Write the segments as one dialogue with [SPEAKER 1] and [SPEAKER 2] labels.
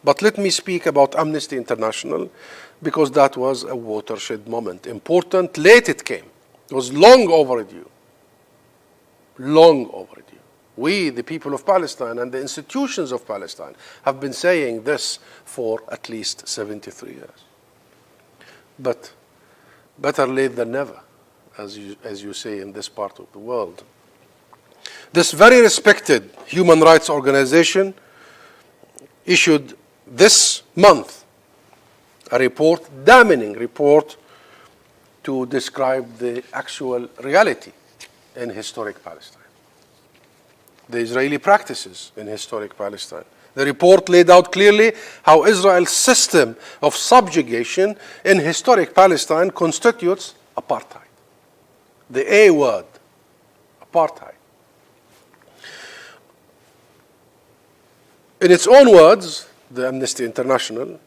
[SPEAKER 1] But let me speak about Amnesty International, because that was a watershed moment. Important, late it came. It was long overdue. Long overdue. We, the people of Palestine and the institutions of Palestine, have been saying this for at least 73 years. But better late than never, as you say in this part of the world. This very respected human rights organization issued this month a report, damning report, to describe the actual reality in historic Palestine, the Israeli practices in historic Palestine. The report laid out clearly how Israel's system of subjugation in historic Palestine constitutes apartheid. The A word, apartheid. In its own words, the Amnesty International,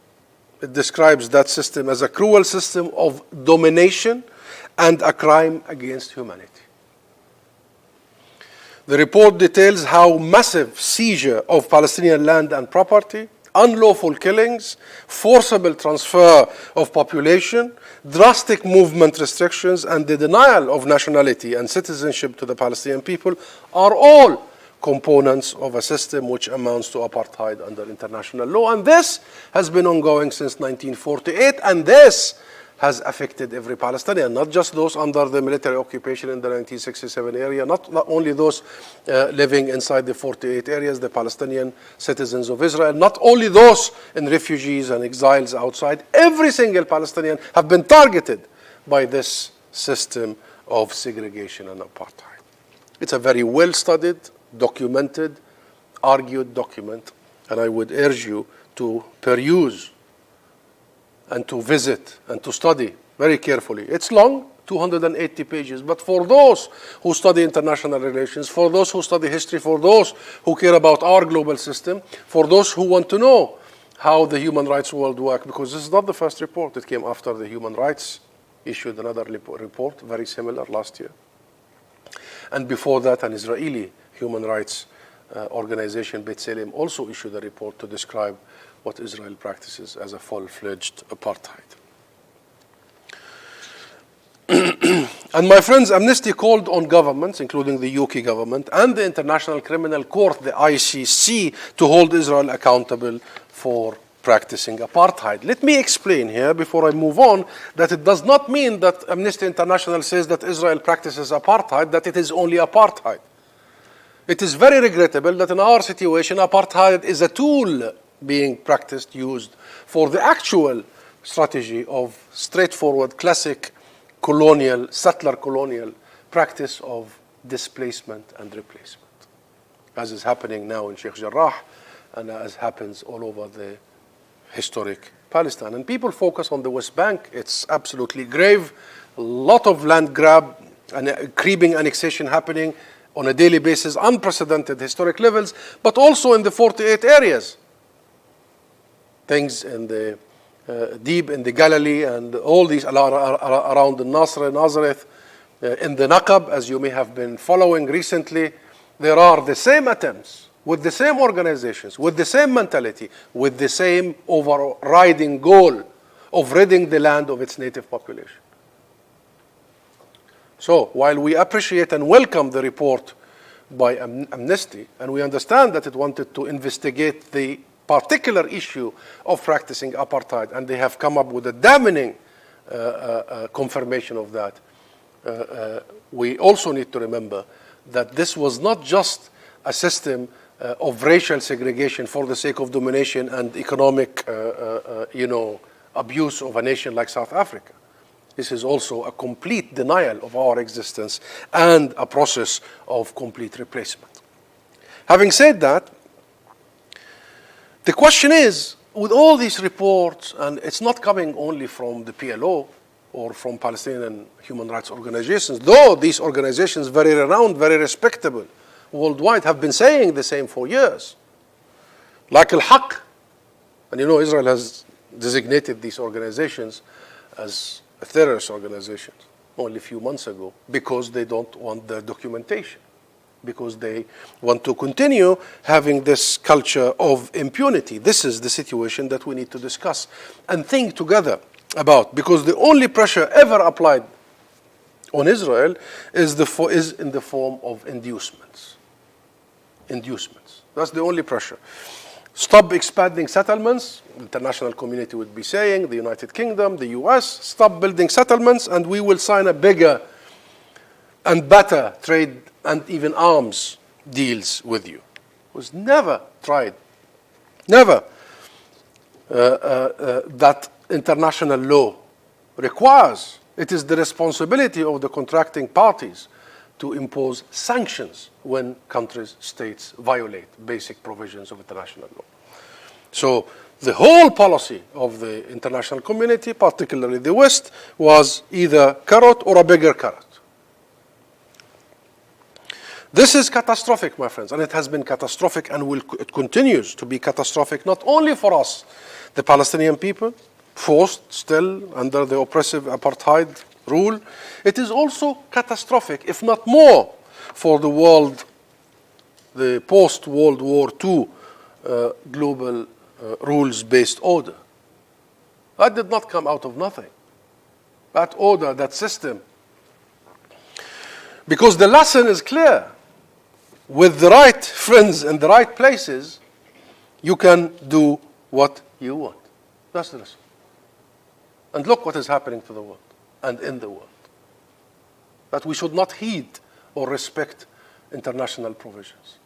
[SPEAKER 1] it describes that system as a cruel system of domination and a crime against humanity. The report details how massive seizure of Palestinian land and property, unlawful killings, forcible transfer of population, drastic movement restrictions, and the denial of nationality and citizenship to the Palestinian people are all components of a system which amounts to apartheid under international law. And this has been ongoing since 1948, and this has affected every Palestinian, not just those under the military occupation in the 1967 area, not only those living inside the 48 areas, the Palestinian citizens of Israel, not only those in refugees and exiles outside. Every single Palestinian have been targeted by this system of segregation and apartheid. It's a very well-studied, documented, argued document, and I would urge you to peruse and to visit and to study very carefully. It's long, 280 pages, but for those who study international relations, for those who study history, for those who care about our global system, for those who want to know how the human rights world work, because this is not the first report. It came after the human rights issued another report, very similar, last year. And before that, an Israeli human rights organization, B'Tselem, also issued a report to describe what Israel practices as a full-fledged apartheid. And my friends, Amnesty called on governments, including the UK government and the International Criminal Court, the ICC, to hold Israel accountable for practicing apartheid. Let me explain here, before I move on, that it does not mean that Amnesty International says that Israel practices apartheid, that it is only apartheid. It is very regrettable that in our situation, apartheid is a tool being practiced, used for the actual strategy of straightforward, classic colonial, settler colonial practice of displacement and replacement, as is happening now in Sheikh Jarrah and as happens all over the historic Palestine. And people focus on the West Bank. It's absolutely grave. A lot of land grab and creeping annexation happening on a daily basis, unprecedented historic levels, but also in the 48 areas. Things in the deep in the Galilee and all these around the Nazareth, in the Naqab, as you may have been following recently, there are the same attempts with the same organizations, with the same mentality, with the same overriding goal of ridding the land of its native population. So while we appreciate and welcome the report by Amnesty, and we understand that it wanted to investigate the particular issue of practicing apartheid, and they have come up with a damning confirmation of that, we also need to remember that this was not just a system of racial segregation for the sake of domination and economic abuse of a nation like South Africa. This is also a complete denial of our existence and a process of complete replacement. Having said that, the question is, with all these reports, and it's not coming only from the PLO or from Palestinian human rights organizations, though these organizations, very renowned, very respectable worldwide, have been saying the same for years. Like Al-Haq, and Israel has designated these organizations as terrorist organizations only a few months ago because they don't want their documentation because they want to continue having this culture of impunity. This is the situation that we need to discuss and think together about, because the only pressure ever applied on Israel is in the form of inducements. Inducements. That's the only pressure. Stop expanding settlements, the international community would be saying, the United Kingdom, the US, stop building settlements and we will sign a bigger and better trade and even arms deals with you. It was never tried, never that international law requires. It is the responsibility of the contracting parties to impose sanctions when countries, states violate basic provisions of international law. So the whole policy of the international community, particularly the West, was either carrot or a bigger carrot. This is catastrophic, my friends, and it has been catastrophic and it continues to be catastrophic, not only for us, the Palestinian people, forced still under the oppressive apartheid rule. It is also catastrophic, if not more, for the world, the post-World War II global rules-based order. That did not come out of nothing. That order, that system. Because the lesson is clear. With the right friends in the right places, you can do what you want. That's the lesson. And look what is happening to the world and in the world. That we should not heed or respect international provisions.